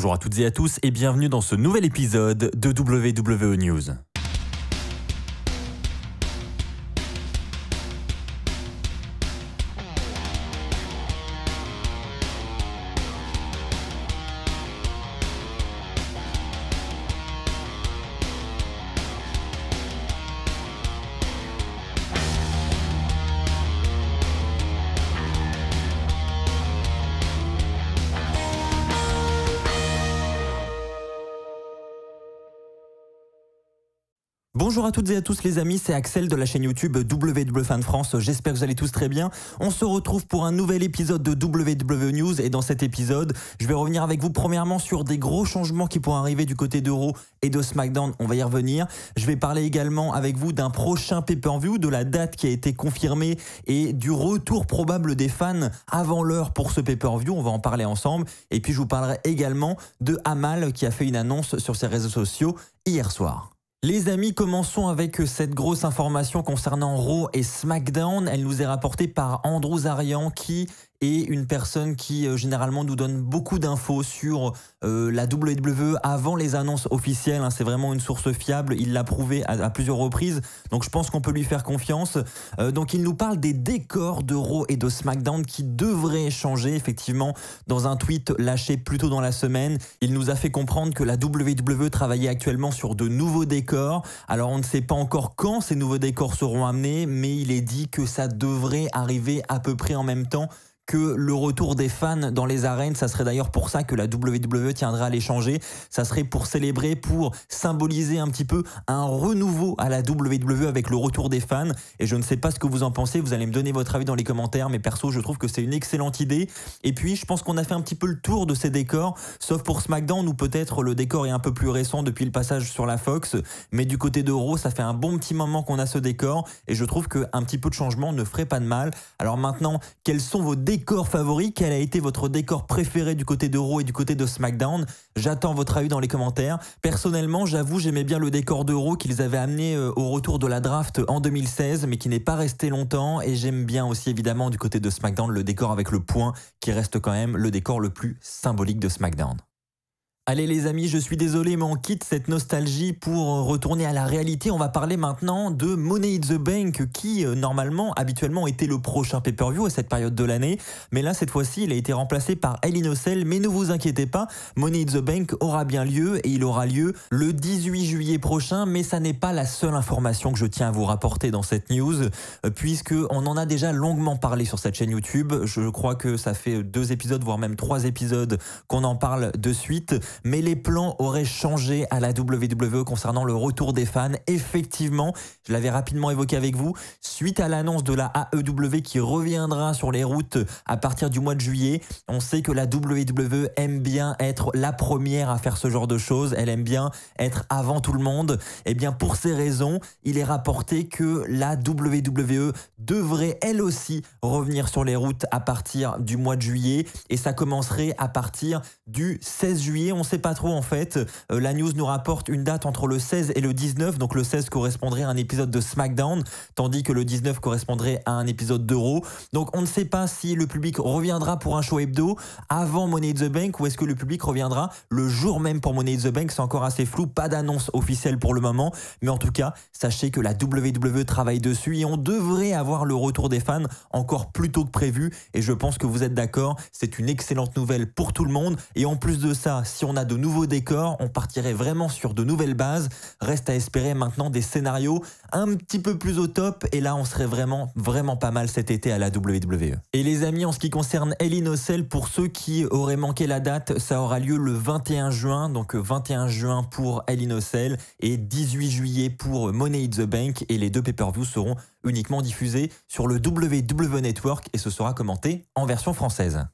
Bonjour à toutes et à tous et bienvenue dans ce nouvel épisode de WWE News. Bonjour à toutes et à tous les amis, c'est Axel de la chaîne YouTube WWE Fan France, j'espère que vous allez tous très bien. On se retrouve pour un nouvel épisode de WWE News et dans cet épisode, je vais revenir avec vous premièrement sur des gros changements qui pourraient arriver du côté de Raw et de SmackDown, on va y revenir. Je vais parler également avec vous d'un prochain pay-per-view, de la date qui a été confirmée et du retour probable des fans avant l'heure pour ce pay-per-view, on va en parler ensemble. Et puis je vous parlerai également de Amal qui a fait une annonce sur ses réseaux sociaux hier soir. Les amis, commençons avec cette grosse information concernant Raw et SmackDown. Elle nous est rapportée par Andrew Zarian qui est une personne qui généralement nous donne beaucoup d'infos sur la WWE avant les annonces officielles. C'est vraiment une source fiable, il l'a prouvé à plusieurs reprises, donc je pense qu'on peut lui faire confiance. Donc il nous parle des décors de Raw et de SmackDown qui devraient changer effectivement dans un tweet lâché plus tôt dans la semaine. Il nous a fait comprendre que la WWE travaillait actuellement sur de nouveaux décors. Alors on ne sait pas encore quand ces nouveaux décors seront amenés, mais il est dit que ça devrait arriver à peu près en même temps que le retour des fans dans les arènes. Ça serait d'ailleurs pour ça que la WWE tiendrait à les changer. Ça serait pour célébrer, pour symboliser un petit peu un renouveau à la WWE avec le retour des fans. Et je ne sais pas ce que vous en pensez, vous allez me donner votre avis dans les commentaires, mais perso je trouve que c'est une excellente idée. Et puis je pense qu'on a fait un petit peu le tour de ces décors, sauf pour SmackDown où peut-être le décor est un peu plus récent depuis le passage sur la Fox, mais du côté de Raw ça fait un bon petit moment qu'on a ce décor et je trouve qu'un petit peu de changement ne ferait pas de mal. Alors maintenant, quels sont vos décor favori? Quel a été votre décor préféré du côté de Raw et du côté de SmackDown? J'attends votre avis dans les commentaires. Personnellement, j'avoue, j'aimais bien le décor de Raw qu'ils avaient amené au retour de la draft en 2016, mais qui n'est pas resté longtemps. Et j'aime bien aussi évidemment du côté de SmackDown le décor avec le point, qui reste quand même le décor le plus symbolique de SmackDown. Allez les amis, je suis désolé mais on quitte cette nostalgie pour retourner à la réalité. On va parler maintenant de Money in the Bank qui normalement, habituellement était le prochain pay-per-view à cette période de l'année. Mais là cette fois-ci il a été remplacé par Hell in a Cell. Mais ne vous inquiétez pas, Money in the Bank aura bien lieu et il aura lieu le 18 juillet prochain. Mais ça n'est pas la seule information que je tiens à vous rapporter dans cette news, puisque on en a déjà longuement parlé sur cette chaîne YouTube. Je crois que ça fait 2 épisodes voire même 3 épisodes qu'on en parle de suite. Mais les plans auraient changé à la WWE concernant le retour des fans. Effectivement, je l'avais rapidement évoqué avec vous, suite à l'annonce de la AEW qui reviendra sur les routes à partir du mois de juillet, on sait que la WWE aime bien être la première à faire ce genre de choses, elle aime bien être avant tout le monde. Et bien pour ces raisons, il est rapporté que la WWE devrait elle aussi revenir sur les routes à partir du mois de juillet et ça commencerait à partir du 16 juillet. On ne sait pas trop en fait. La news nous rapporte une date entre le 16 et le 19. Donc le 16 correspondrait à un épisode de SmackDown, tandis que le 19 correspondrait à un épisode de Raw. Donc on ne sait pas si le public reviendra pour un show hebdo avant Money in the Bank ou est-ce que le public reviendra le jour même pour Money in the Bank. C'est encore assez flou, pas d'annonce officielle pour le moment. Mais en tout cas, sachez que la WWE travaille dessus et on devrait avoir le retour des fans encore plus tôt que prévu. Et je pense que vous êtes d'accord, c'est une excellente nouvelle pour tout le monde. Et en plus de ça, si on a de nouveaux décors, on partirait vraiment sur de nouvelles bases. Reste à espérer maintenant des scénarios un petit peu plus au top et là on serait vraiment pas mal cet été à la WWE. Et les amis, en ce qui concerne Hell in a Cell, pour ceux qui auraient manqué la date, ça aura lieu le 21 juin, donc 21 juin pour Hell in a Cell et 18 juillet pour Money in the Bank et les 2 pay-per-views seront uniquement diffusés sur le WWE Network et ce sera commenté en version française.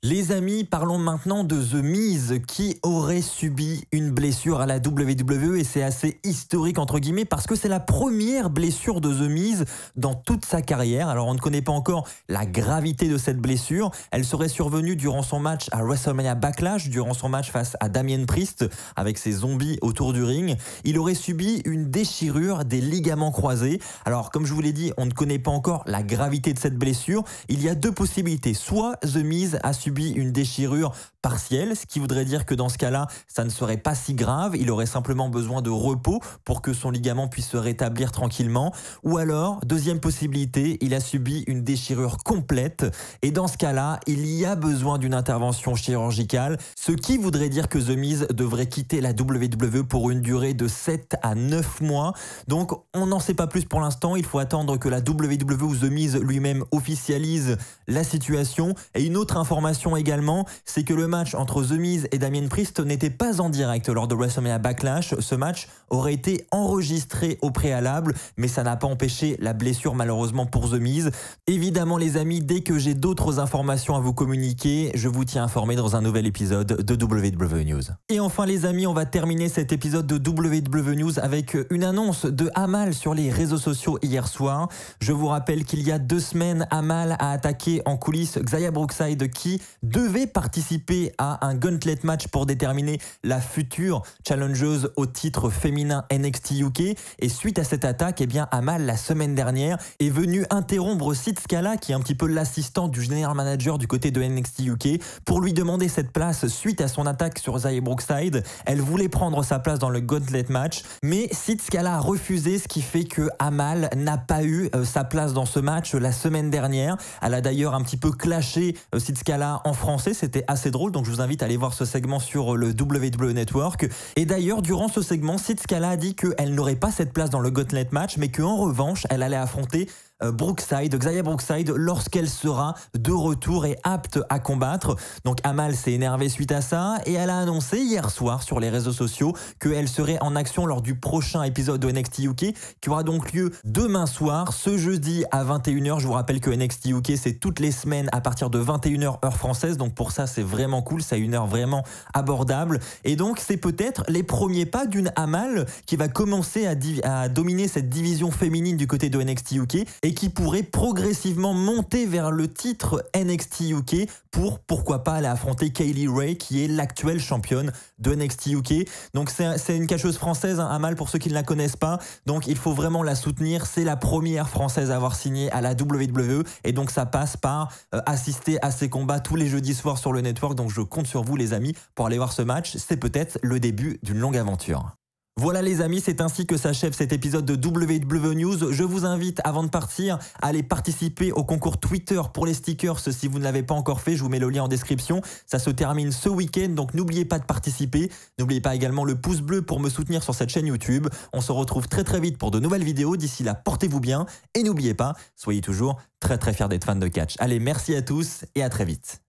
Les amis, parlons maintenant de The Miz qui aurait subi une blessure à la WWE et c'est assez historique entre guillemets parce que c'est la première blessure de The Miz dans toute sa carrière. Alors on ne connaît pas encore la gravité de cette blessure. Elle serait survenue durant son match à WrestleMania Backlash, durant son match face à Damien Priest avec ses zombies autour du ring. Il aurait subi une déchirure des ligaments croisés. Alors comme je vous l'ai dit, on ne connaît pas encore la gravité de cette blessure. Il y a 2 possibilités. Soit The Miz a subi une déchirure partiel, ce qui voudrait dire que dans ce cas-là, ça ne serait pas si grave, il aurait simplement besoin de repos pour que son ligament puisse se rétablir tranquillement. Ou alors, deuxième possibilité, il a subi une déchirure complète et dans ce cas-là, il y a besoin d'une intervention chirurgicale, ce qui voudrait dire que The Miz devrait quitter la WWE pour une durée de 7 à 9 mois. Donc, on n'en sait pas plus pour l'instant, il faut attendre que la WWE ou The Miz lui-même officialise la situation. Et une autre information également, c'est que le match entre The Miz et Damien Priest n'était pas en direct lors de WrestleMania Backlash. Ce match aurait été enregistré au préalable, mais ça n'a pas empêché la blessure malheureusement pour The Miz. Évidemment les amis, dès que j'ai d'autres informations à vous communiquer, je vous tiens informé dans un nouvel épisode de WWE News. Et enfin les amis, on va terminer cet épisode de WWE News avec une annonce de Amal sur les réseaux sociaux hier soir. Je vous rappelle qu'il y a 2 semaines, Amal a attaqué en coulisses Xia Brookside qui devait participer à un gauntlet match pour déterminer la future challengeuse au titre féminin NXT UK. Et suite à cette attaque, eh bien Amal la semaine dernière est venue interrompre Sid Scala, qui est un petit peu l'assistant du general manager du côté de NXT UK, pour lui demander cette place suite à son attaque sur Xia Brookside. Elle voulait prendre sa place dans le gauntlet match, mais Sid Scala a refusé, ce qui fait que Amal n'a pas eu sa place dans ce match la semaine dernière. Elle a d'ailleurs un petit peu clashé Sid Scala en français, c'était assez drôle, donc je vous invite à aller voir ce segment sur le WWE Network. Et d'ailleurs, durant ce segment, Sid Scala a dit qu'elle n'aurait pas cette place dans le gauntlet match, mais qu'en revanche, elle allait affronter Xia Brookside, lorsqu'elle sera de retour et apte à combattre. Donc Amal s'est énervée suite à ça et elle a annoncé hier soir sur les réseaux sociaux qu'elle serait en action lors du prochain épisode de NXT UK qui aura donc lieu demain soir, ce jeudi à 21h. Je vous rappelle que NXT UK c'est toutes les semaines à partir de 21h heure française, donc pour ça c'est vraiment cool, c'est une heure vraiment abordable et donc c'est peut-être les premiers pas d'une Amal qui va commencer à dominer cette division féminine du côté de NXT UK et qui pourrait progressivement monter vers le titre NXT UK pour, pourquoi pas, aller affronter Kaylee Ray qui est l'actuelle championne de NXT UK. Donc c'est une catcheuse française, hein, Amal, pour ceux qui ne la connaissent pas, donc il faut vraiment la soutenir. C'est la première française à avoir signé à la WWE et donc ça passe par assister à ses combats tous les jeudis soirs sur le network. Donc je compte sur vous les amis pour aller voir ce match, c'est peut-être le début d'une longue aventure. Voilà les amis, c'est ainsi que s'achève cet épisode de WWE News. Je vous invite, avant de partir, à aller participer au concours Twitter pour les stickers. Si vous ne l'avez pas encore fait, je vous mets le lien en description. Ça se termine ce week-end, donc n'oubliez pas de participer. N'oubliez pas également le pouce bleu pour me soutenir sur cette chaîne YouTube. On se retrouve très très vite pour de nouvelles vidéos. D'ici là, portez-vous bien et n'oubliez pas, soyez toujours très très fiers d'être fan de catch. Allez, merci à tous et à très vite.